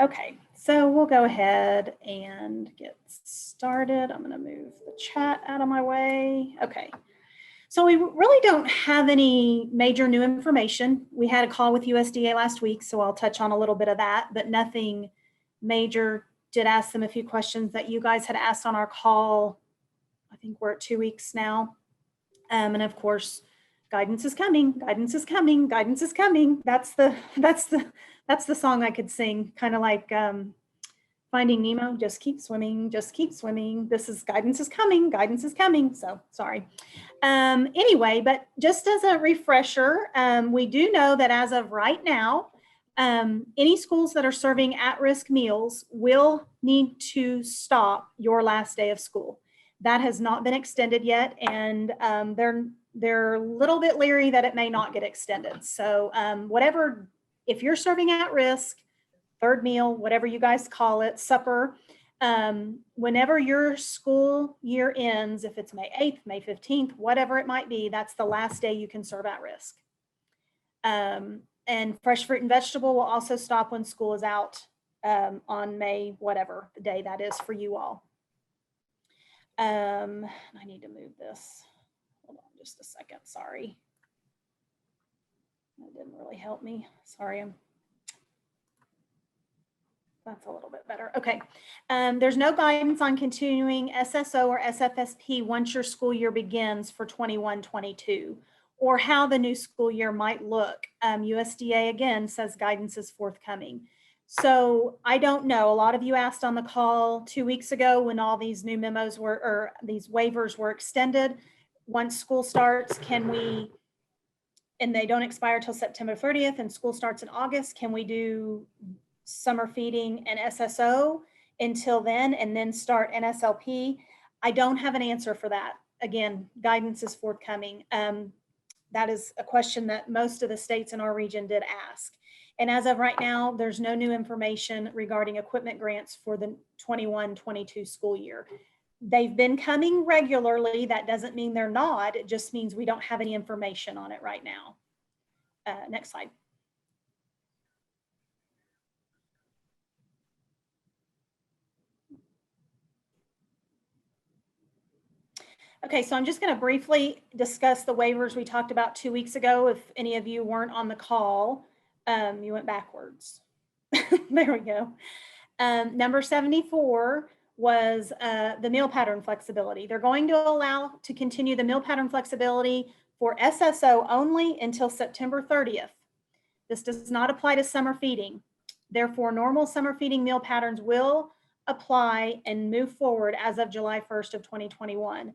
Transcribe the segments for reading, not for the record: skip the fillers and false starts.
Okay, so we'll go ahead and get started. I'm going to move the chat out of my way. Okay, so we really don't have any major new information. We had a call with USDA last week, so I'll touch on a little bit of that, but nothing major. Did ask them a few questions that you guys had asked on our call. I think we're at 2 weeks now. And of course, guidance is coming, guidance is coming, guidance is coming. That's the song I could sing, kind of like Finding Nemo, just keep swimming, just keep swimming. This is guidance is coming, guidance is coming. So sorry. Anyway, but just as a refresher, we do know that as of right now, any schools that are serving at-risk meals will need to stop your last day of school. That has not been extended yet, and they're a little bit leery that it may not get extended. So whatever, if you're serving at risk, third meal, whatever you guys call it, supper, whenever your school year ends, if it's May 8th, May 15th, whatever it might be, that's the last day you can serve at risk. And fresh fruit and vegetable will also stop when school is out on May, whatever the day that is for you all. I need to move this. Hold on just a second, sorry. That didn't really help me, sorry. That's a little bit better. Okay. There's no guidance on continuing SSO or SFSP once your school year begins for 21-22, or how the new school year might look. USDA again says guidance is forthcoming. So I don't know. A lot of you asked on the call 2 weeks ago when all these new memos were, or these waivers were extended. Once school starts, can we, and they don't expire till September 30th and school starts in August, can we do summer feeding and SSO until then and then start NSLP? I don't have an answer for that. Again, guidance is forthcoming. That is a question that most of the states in our region did ask. And as of right now, there's no new information regarding equipment grants for the 21-22 school year. They've been coming regularly. That doesn't mean they're not. It just means we don't have any information on it right now. Next slide. Okay, so I'm just going to briefly discuss the waivers we talked about 2 weeks ago. If any of you weren't on the call, you went backwards. There we go. Number 74 was the meal pattern flexibility. They're going to allow to continue the meal pattern flexibility for SSO only until September 30th. This does not apply to summer feeding. Therefore, normal summer feeding meal patterns will apply and move forward as of July 1st of 2021.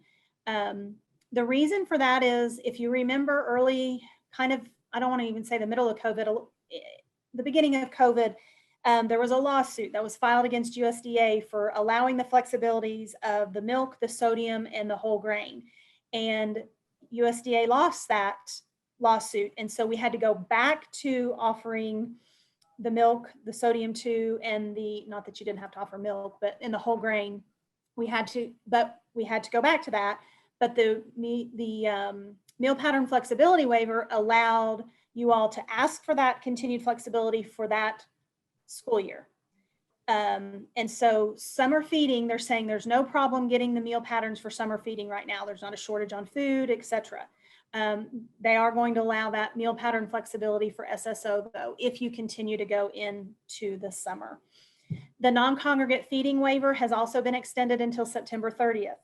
The reason for that is, if you remember early, kind of, I don't want to even say the middle of COVID, the beginning of COVID, there was a lawsuit that was filed against USDA for allowing the flexibilities of the milk, the sodium, and the whole grain. And USDA lost that lawsuit. And so we had to go back to offering the milk, the sodium too, and the, not that you didn't have to offer milk, but in the whole grain, we had to go back to that. But the meal pattern flexibility waiver allowed you all to ask for that continued flexibility for that school year. And so summer feeding, they're saying there's no problem getting the meal patterns for summer feeding right now. There's not a shortage on food, etc. They are going to allow that meal pattern flexibility for SSO though, if you continue to go into the summer. The non-congregate feeding waiver has also been extended until September 30th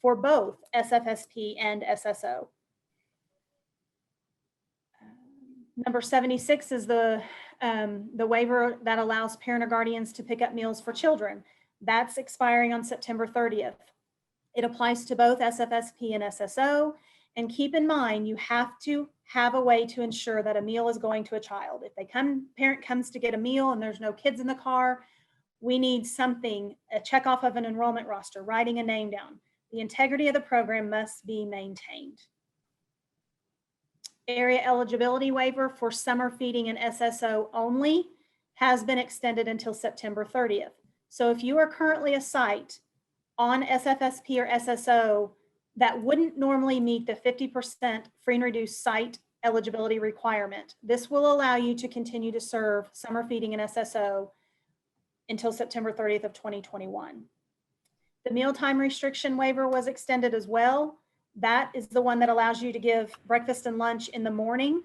for both SFSP and SSO. Number 76 is the waiver that allows parent or guardians to pick up meals for children. That's expiring on September 30th. It applies to both SFSP and SSO. And keep in mind, you have to have a way to ensure that a meal is going to a child. If parent comes to get a meal and there's no kids in the car, we need something, a check off of an enrollment roster, writing a name down. The integrity of the program must be maintained. Area eligibility waiver for summer feeding and SSO only has been extended until September 30th. So if you are currently a site on SFSP or SSO that wouldn't normally meet the 50% free and reduced site eligibility requirement, this will allow you to continue to serve summer feeding and SSO until September 30th of 2021. The mealtime restriction waiver was extended as well. That is the one that allows you to give breakfast and lunch in the morning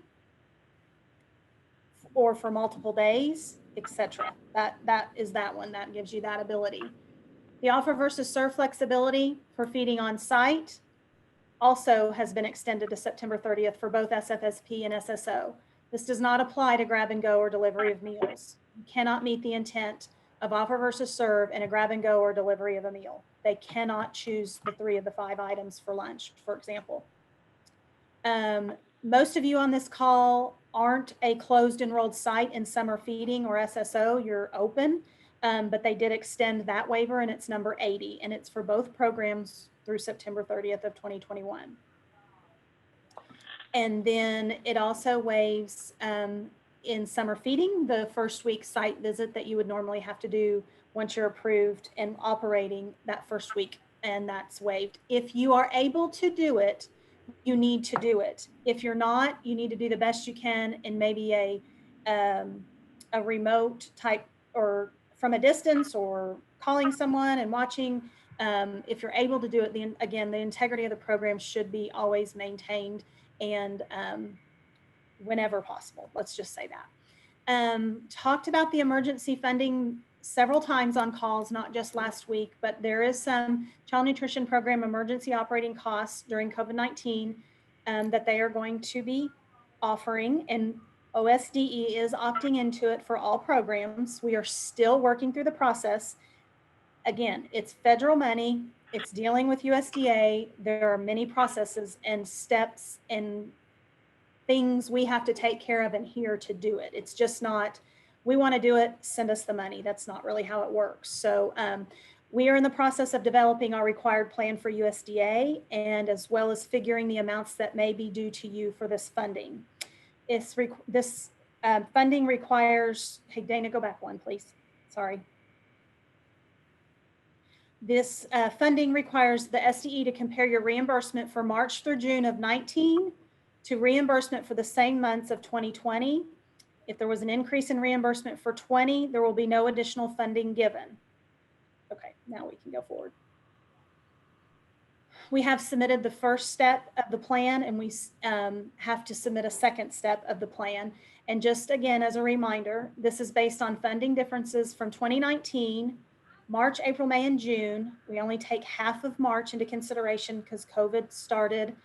or for multiple days, etc. That is that one that gives you that ability. The offer versus serve flexibility for feeding on site also has been extended to September 30th for both SFSP and SSO. This does not apply to grab and go or delivery of meals. You cannot meet the intent of offer versus serve in a grab and go or delivery of a meal. They cannot choose the 3 of the 5 items for lunch, for example. Most of you on this call aren't a closed enrolled site in summer feeding or SSO, you're open, but they did extend that waiver and it's number 80 and it's for both programs through September 30th of 2021. And then it also waives in summer feeding, the first week site visit that you would normally have to do once you're approved and operating that first week, and that's waived. If you are able to do it, you need to do it. If you're not, you need to do the best you can in maybe a remote type or from a distance or calling someone and watching. If you're able to do it, again, the integrity of the program should be always maintained and whenever possible, let's just say that. Talked about the emergency funding several times on calls, not just last week, but there is some child nutrition program emergency operating costs during COVID-19 that they are going to be offering, and OSDE is opting into it for all programs. We are still working through the process. Again, it's federal money, it's dealing with USDA. There are many processes and steps and things we have to take care of and here to do it. It's just not, we want to do it, send us the money. That's not really how it works. So we are in the process of developing our required plan for USDA and as well as figuring the amounts that may be due to you for this funding. This funding requires, hey Dana, go back one please, sorry. This funding requires the SDE to compare your reimbursement for March through June of 19 to reimbursement for the same months of 2020. If there was an increase in reimbursement for 20, there will be no additional funding given. Okay, now we can go forward. We have submitted the first step of the plan and we have to submit a second step of the plan. And just again, as a reminder, this is based on funding differences from 2019, March, April, May, and June. We only take half of March into consideration because COVID started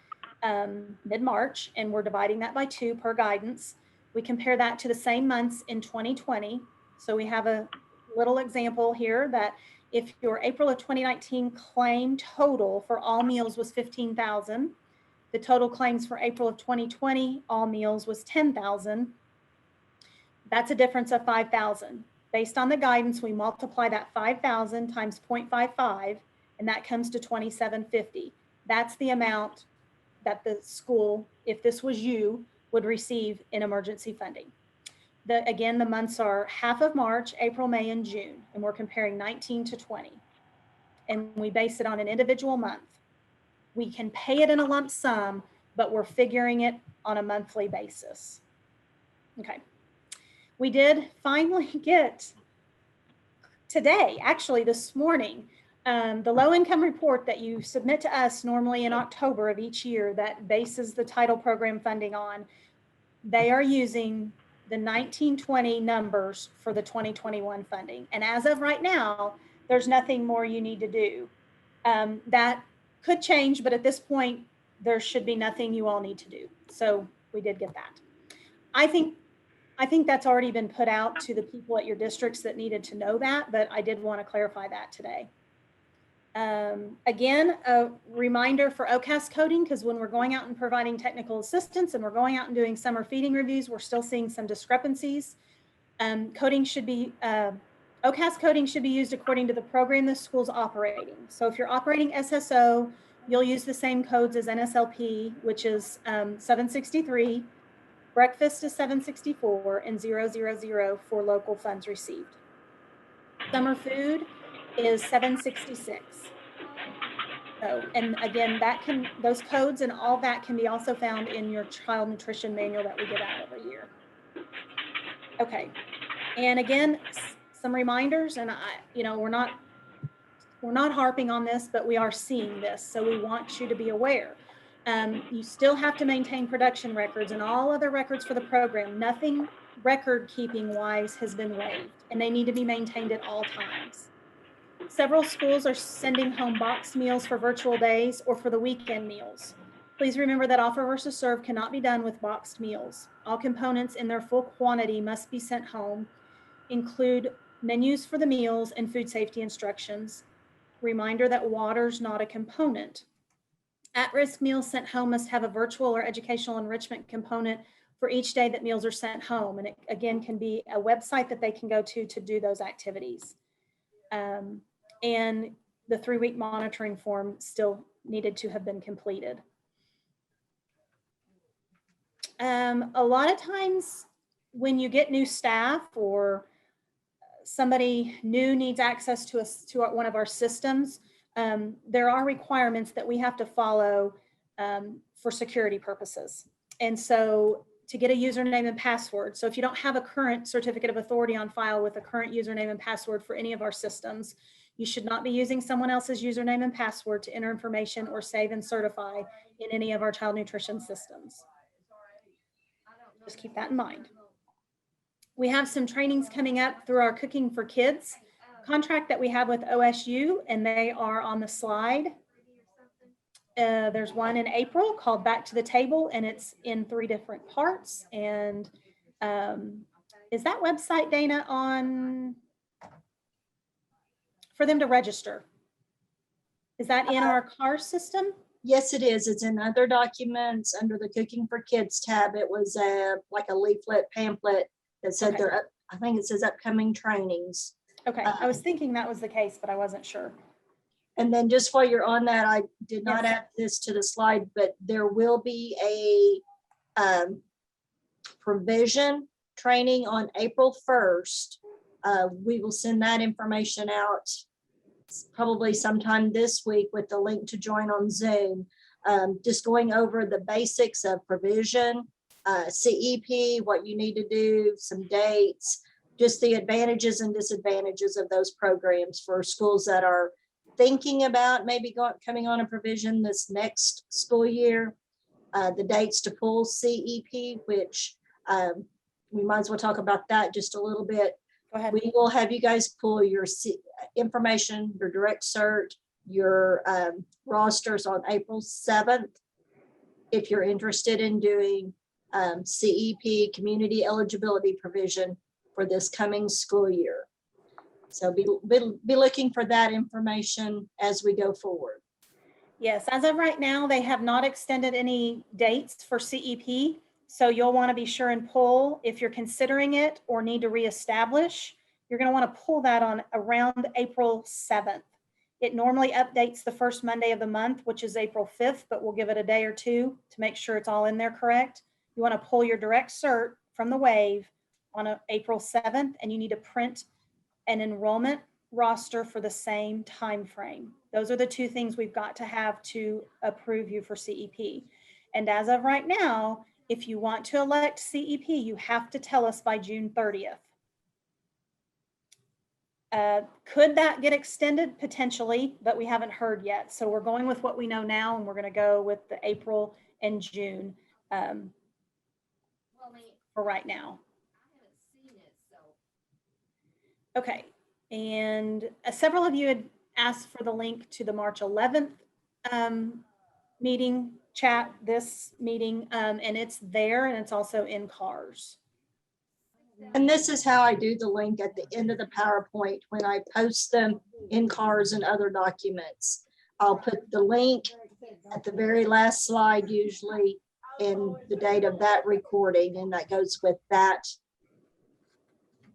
mid-March and we're dividing that by 2 per guidance. We compare that to the same months in 2020. So we have a little example here that if your April of 2019 claim total for all meals was 15,000, the total claims for April of 2020, all meals was 10,000. That's a difference of 5,000. Based on the guidance, we multiply that 5,000 times 0.55, and that comes to 2,750. That's the amount that the school, if this was you, would receive in emergency funding. Again, the months are half of March, April, May, and June, and we're comparing 19 to 20. And we base it on an individual month. We can pay it in a lump sum, but we're figuring it on a monthly basis. Okay. We did finally get today, actually this morning, the low income report that you submit to us normally in October of each year that bases the title program funding on. They are using the 1920 numbers for the 2021 funding. And as of right now, there's nothing more you need to do. That could change, but at this point, there should be nothing you all need to do. So we did get that. I think that's already been put out to the people at your districts that needed to know that, but I did want to clarify that today. Again, a reminder for OCAS coding, because when we're going out and providing technical assistance and we're going out and doing summer feeding reviews, we're still seeing some discrepancies. Coding should be, OCAS coding should be used according to the program the school's operating. So if you're operating SSO, you'll use the same codes as NSLP, which is 763, breakfast is 764, and 000 for local funds received. Summer food is 766. So, and again, those codes and all that can be also found in your child nutrition manual that we give out every year. Okay, and again, some reminders, and we're not harping on this, but we are seeing this. So we want you to be aware. You still have to maintain production records and all other records for the program. Nothing record keeping wise has been waived, and they need to be maintained at all times. Several schools are sending home boxed meals for virtual days or for the weekend meals. Please remember that offer versus serve cannot be done with boxed meals. All components in their full quantity must be sent home, include menus for the meals and food safety instructions. Reminder that water's not a component. At-risk meals sent home must have a virtual or educational enrichment component for each day that meals are sent home. And it, again, can be a website that they can go to do those activities. And the 3-week monitoring form still needed to have been completed. A lot of times when you get new staff or somebody new needs access to one of our systems, there are requirements that we have to follow for security purposes. And so to get a username and password, so if you don't have a current certificate of authority on file with a current username and password for any of our systems, you should not be using someone else's username and password to enter information or save and certify in any of our child nutrition systems. Just keep that in mind. We have some trainings coming up through our Cooking for Kids contract that we have with OSU, and they are on the slide. There's one in April called Back to the Table, and it's in 3 different parts. And is that website, Dana, on for them to register? Is that in our CAR system? Yes, it is. It's in other documents under the Cooking for Kids tab. It was like a leaflet pamphlet that said Okay. I think it says upcoming trainings. Okay, I was thinking that was the case, but I wasn't sure. And then just while you're on that, I did not Yes. add this to the slide, but there will be a provision training on April 1st. We will send that information out probably sometime this week with the link to join on Zoom. Just going over the basics of provision, CEP, what you need to do, some dates, just the advantages and disadvantages of those programs for schools that are thinking about maybe coming on a provision this next school year, the dates to pull CEP, which we might as well talk about that just a little bit. Go ahead. We will have you guys pull your information, your direct cert, your rosters on April 7th. If you're interested in doing CEP, community eligibility provision for this coming school year. So be looking for that information as we go forward. Yes, as of right now, they have not extended any dates for CEP. So you'll want to be sure and pull if you're considering it or need to reestablish. You're going to want to pull that on around April 7th. It normally updates the first Monday of the month, which is April 5th, but we'll give it a day or two to make sure it's all in there correct. You want to pull your direct cert from the wave on April 7th, and you need to print an enrollment roster for the same time frame. Those are the 2 things we've got to have to approve you for CEP. And as of right now, if you want to elect CEP, you have to tell us by June 30th. Could that get extended? Potentially, but we haven't heard yet. So we're going with what we know now, and we're going to go with the April and June for right now. Okay, and several of you had asked for the link to the March 11th meeting chat, this meeting, and it's there, and it's also in CARS. And this is how I do the link at the end of the PowerPoint when I post them in CARS and other documents. I'll put the link at the very last slide, usually in the date of that recording, and that goes with that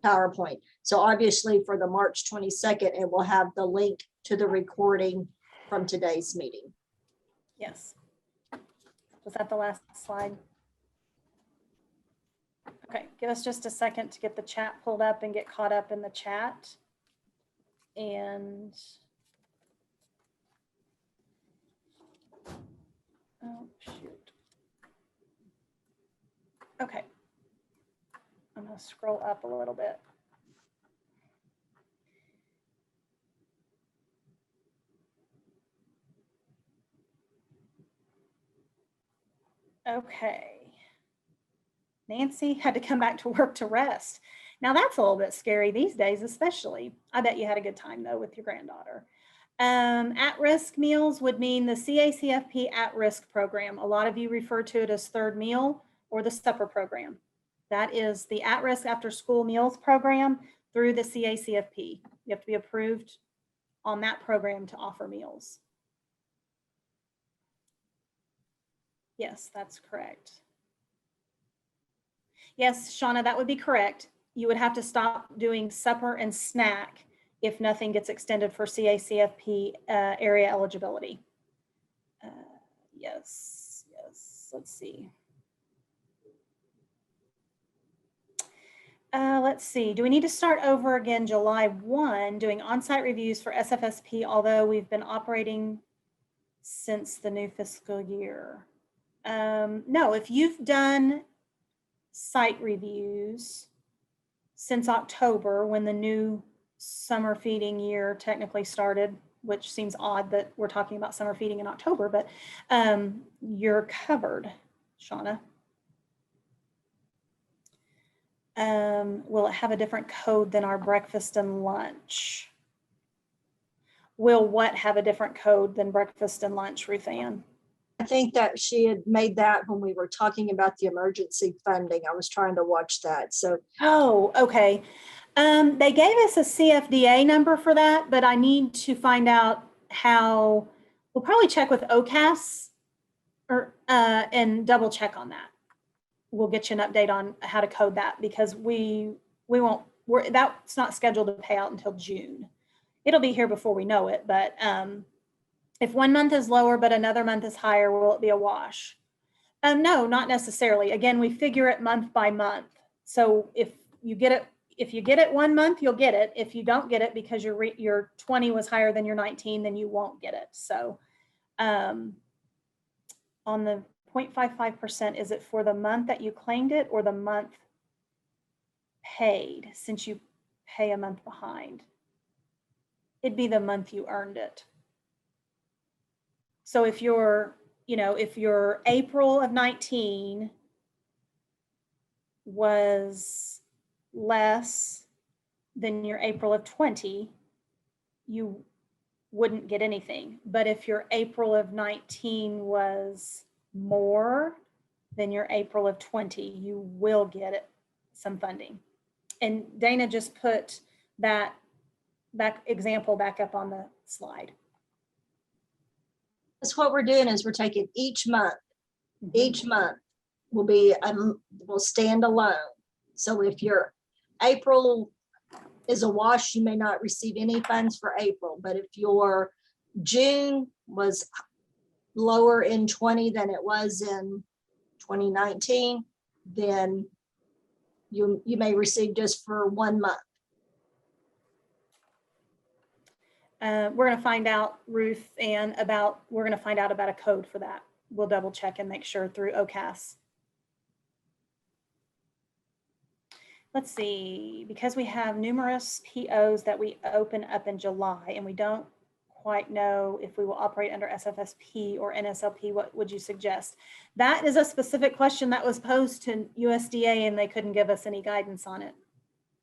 PowerPoint. So obviously for the March 22nd, it will have the link to the recording from today's meeting. Yes. Was that the last slide? Okay, give us just a second to get the chat pulled up and get caught up in the chat. And oh, shoot. Okay. I'm going to scroll up a little bit. Okay. Nancy had to come back to work to rest. Now that's a little bit scary these days, especially. I bet you had a good time though with your granddaughter. At-risk meals would mean the CACFP at-risk program. A lot of you refer to it as third meal or the supper program. That is the at-risk after-school meals program through the CACFP. You have to be approved on that program to offer meals. Yes, that's correct. Yes, Shauna, that would be correct. You would have to stop doing supper and snack if nothing gets extended for CACFP area eligibility. Yes, let's see. Let's see, do we need to start over again July 1 doing on-site reviews for SFSP, although we've been operating since the new fiscal year? No, if you've done site reviews since October, when the new summer feeding year technically started, which seems odd that we're talking about summer feeding in October, but you're covered, Shauna. Will it have a different code than our breakfast and lunch? Will what have a different code than breakfast and lunch, Ruth Ann? I think that she had made that when we were talking about the emergency funding. I was trying to watch that. So, oh, okay. They gave us a CFDA number for that, but I need to find out how. We'll probably check with OCAS or and double check on that. We'll get you an update on how to code that because that's not scheduled to pay out until June. It'll be here before we know it, but if one month is lower but another month is higher, will it be a wash? No, not necessarily. Again, we figure it month by month. So if you get it 1 month, you'll get it. If you don't get it because your 20 was higher than your 19, then you won't get it. So on the 0.55%, is it for the month that you claimed it or the month paid, since you pay a month behind? It'd be the month you earned it. So if your April of 19 was less than your April of 20, you wouldn't get anything. But if your April of 19 was more than your April of 20, you will get some funding. And Dana just put that example back up on the slide. that's what we're doing is we're taking each month. Mhm. Each month will stand alone. So if your April is a wash, you may not receive any funds for April. But if your June was lower in 20 than it was in 2019, then you may receive just for 1 month. We're going to find out, Ruth Ann, we're going to find out about a code for that. We'll double check and make sure through OCAS. Let's see, because we have numerous POs that we open up in July and we don't quite know if we will operate under SFSP or NSLP, what would you suggest? That is a specific question that was posed to USDA and they couldn't give us any guidance on it.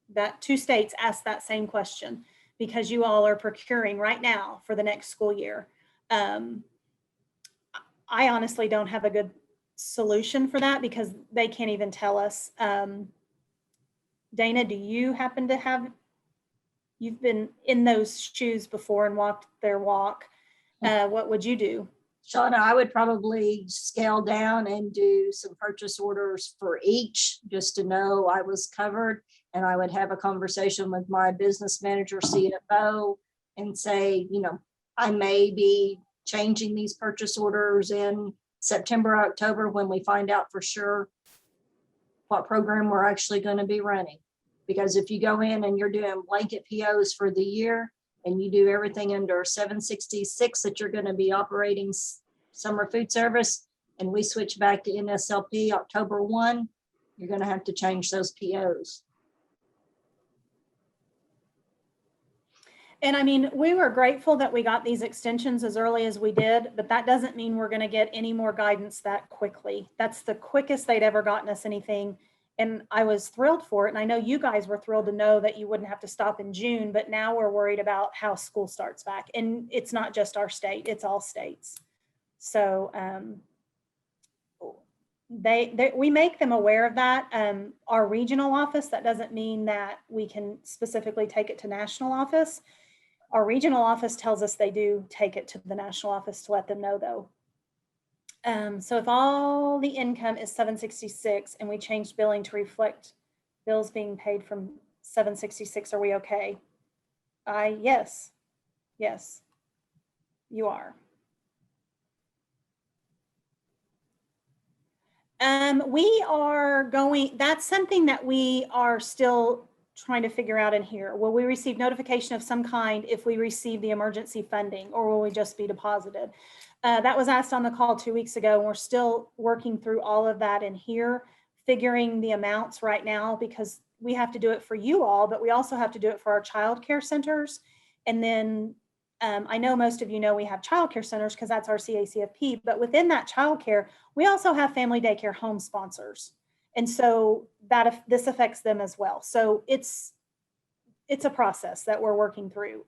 That 2 states asked that same question because you all are procuring right now for the next school year. I honestly don't have a good solution for that because they can't even tell us. Dana, do you happen to have, you've been in those shoes before and walked their walk. What would you do? Shauna, I would probably scale down and do some purchase orders for each just to know I was covered. And I would have a conversation with my business manager, CFO, and say, I may be changing these purchase orders in September, October, when we find out for sure what program we're actually going to be running. Because if you go in and you're doing blanket POs for the year and you do everything under 766 that you're going to be operating summer food service, and we switch back to NSLP October 1, you're going to have to change those POs. And I mean, we were grateful that we got these extensions as early as we did, but that doesn't mean we're going to get any more guidance that quickly. That's the quickest they'd ever gotten us anything. And I was thrilled for it. And I know you guys were thrilled to know that you wouldn't have to stop in June, but now we're worried about how school starts back. And it's not just our state, it's all states. So we make them aware of that. Our regional office, that doesn't mean that we can specifically take it to national office. Our regional office tells us they do take it to the national office to let them know though. So if all the income is 766 and we changed billing to reflect bills being paid from 766, are we okay? Yes, you are. We are going, that's something that we are still trying to figure out in here. Will we receive notification of some kind if we receive the emergency funding, or will we just be deposited? That was asked on the call 2 weeks ago, and we're still working through all of that in here, figuring the amounts right now, because we have to do it for you all, but we also have to do it for our child care centers. And then I know most of you know we have child care centers because that's our CACFP, but within that child care, we also have family daycare home sponsors. And so this affects them as well. So it's a process that we're working through.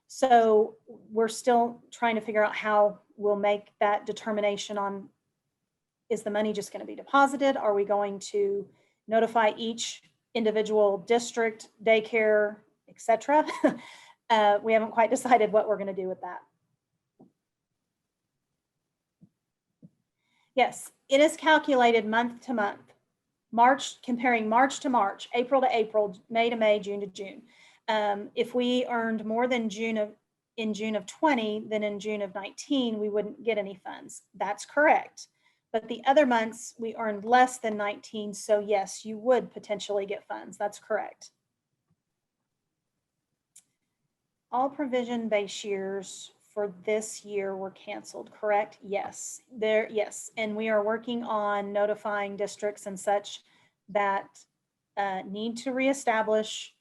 So we're still trying to figure out how we'll make that determination on, is the money just going to be deposited? Are we going to notify each individual district, daycare, etc.? We haven't quite decided what we're going to do with that. Yes, it is calculated month to month. March, comparing March to March, April to April, May to May, June to June. If we earned more than in June of 20, then in June of 19, we wouldn't get any funds. That's correct. But the other months we earned less than 19. So yes, you would potentially get funds. That's correct. All provision-based years for this year were canceled, correct? Yes, yes. And we are working on notifying districts and such that need to reestablish.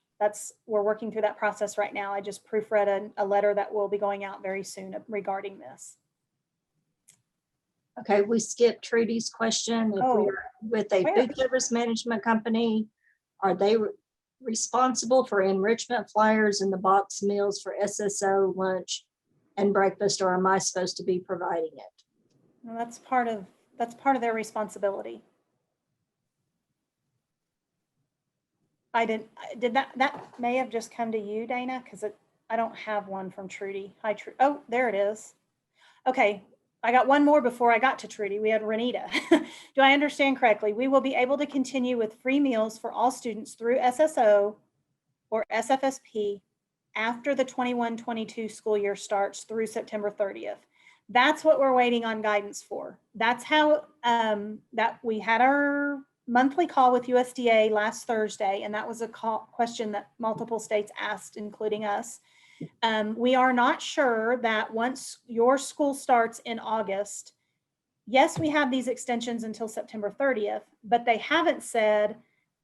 We're working through that process right now. I just proofread a letter that will be going out very soon regarding this. Okay, we skipped Trudy's question. If Oh, we're with a where? food service management company, are they responsible for enrichment flyers and the box meals for SSO lunch and breakfast, or am I supposed to be providing it? Well, that's part of their responsibility. That may have just come to you, Dana, because I don't have one from Trudy. Hi, Trudy. Oh, there it is. Okay, I got one more before I got to Trudy. We had Renita. Do I understand correctly? We will be able to continue with free meals for all students through SSO or SFSP after the 21-22 school year starts through September 30th. That's what we're waiting on guidance for. That's how that we had our monthly call with USDA last Thursday, and that was a question that multiple states asked, including us. We are not sure that once your school starts in August, yes, we have these extensions until September 30th, but they haven't said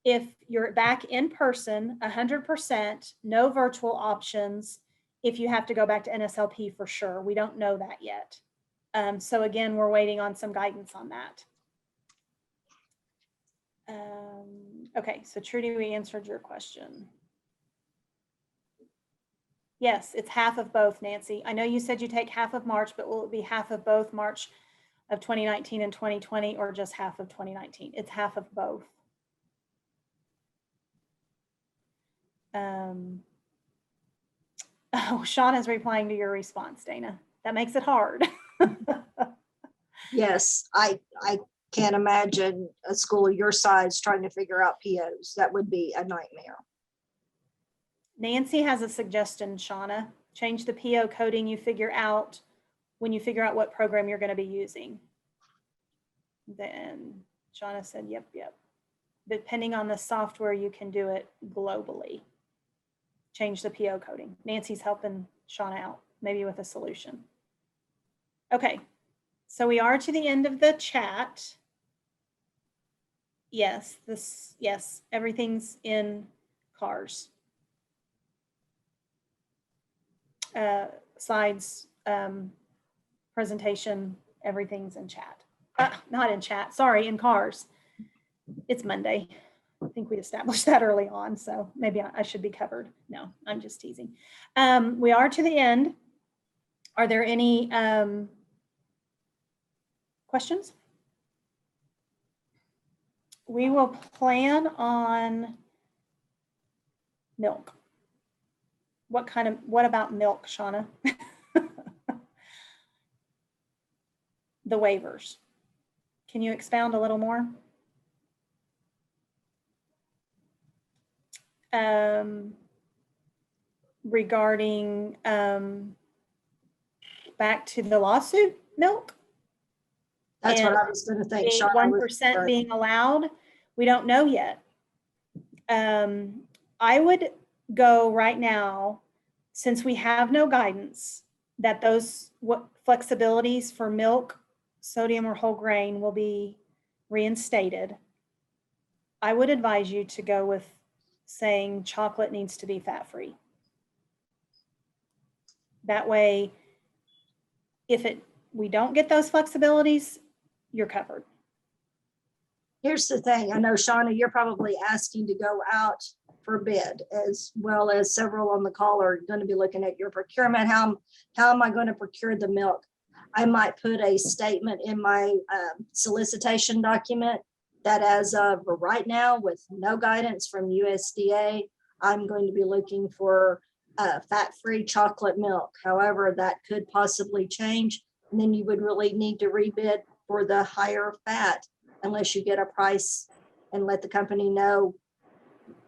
if you're back in person, 100%, no virtual options, if you have to go back to NSLP for sure. We don't know that yet. So again, we're waiting on some guidance on that. Okay, so Trudy, we answered your question. Yes, it's half of both, Nancy. I know you said you take half of March, but will it be half of both March of 2019 and 2020, or just half of 2019? It's half of both. Oh, Sean is replying to your response, Dana. That makes it hard. Yes, I can't imagine a school your size trying to figure out POs. That would be a nightmare. Nancy has a suggestion, Shauna. Change the PO coding you figure out when you figure out what program you're going to be using. Then Shauna said, yep. Depending on the software, you can do it globally. Change the PO coding. Nancy's helping Shauna out, maybe with a solution. Okay, so we are to the end of the chat. Yes, everything's in CARS. slides, presentation, everything's in chat. Not in chat, sorry, in cars. It's Monday. I think we established that early on, so maybe I should be covered. No, I'm just teasing. We are to the end. Are there any questions? We will plan on milk. What about milk, Shauna? The waivers. Can you expound a little more? Regarding back to the lawsuit milk? That's what And I was gonna think. the Shauna was 1% correct. being allowed, we don't know yet. I would go right now, since we have no guidance, that those flexibilities for milk, sodium, or whole grain will be reinstated. I would advise you to go with saying chocolate needs to be fat-free. That way, if we don't get those flexibilities, you're covered. Here's the thing. I know, Shauna, you're probably asking to go out for bid, as well as several on the call are going to be looking at your procurement. How am I going to procure the milk? I might put a statement in my solicitation document that as of right now, with no guidance from USDA, I'm going to be looking for fat-free chocolate milk. However, that could possibly change. And then you would really need to rebid for the higher fat, unless you get a price and let the company know,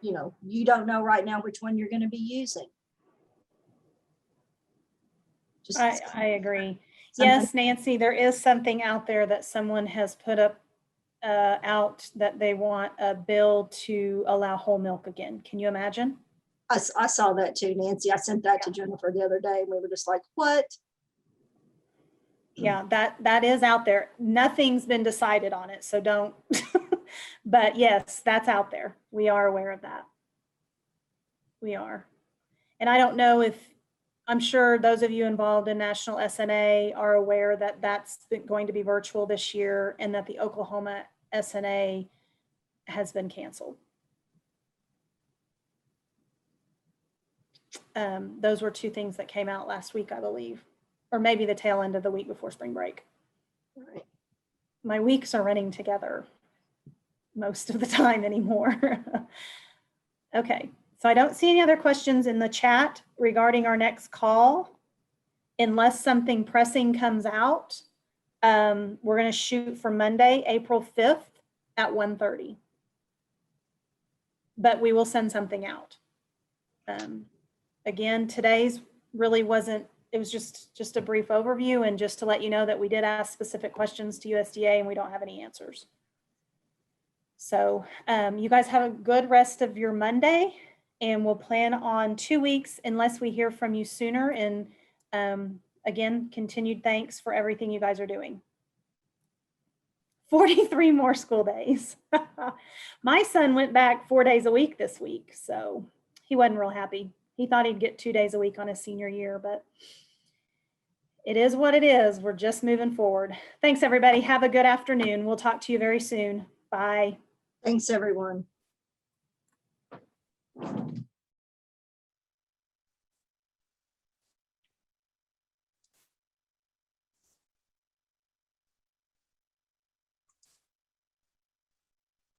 you know, you don't know right now which one you're going to be using. Just I agree. something- Yes, Nancy, there is something out there that someone has put up out that they want a bill to allow whole milk again. Can you imagine? I saw that too, Nancy. I sent that to Jennifer the other day and we were just like, what? Yeah, that is out there. Nothing's been decided on it, so don't. But yes, that's out there. We are aware of that. We are. And I don't know if, I'm sure those of you involved in National SNA are aware that that's going to be virtual this year and that the Oklahoma SNA has been canceled. Those were two things that came out last week, I believe, or maybe the tail end of the week before spring break. Right. My weeks are running together most of the time anymore. Okay, so I don't see any other questions in the chat regarding our next call. Unless something pressing comes out, we're going to shoot for Monday, April 5th at 1:30. But we will send something out. Again, today's really wasn't, it was just a brief overview and just to let you know that we did ask specific questions to USDA and we don't have any answers. So you guys have a good rest of your Monday and we'll plan on 2 weeks unless we hear from you sooner. And again, continued thanks for everything you guys are doing. 43 more school days. My son went back 4 days a week this week, so he wasn't real happy. He thought he'd get 2 days a week on his senior year, but it is what it is. We're just moving forward. Thanks, everybody. Have a good afternoon. We'll talk to you very soon. Bye. Thanks, everyone.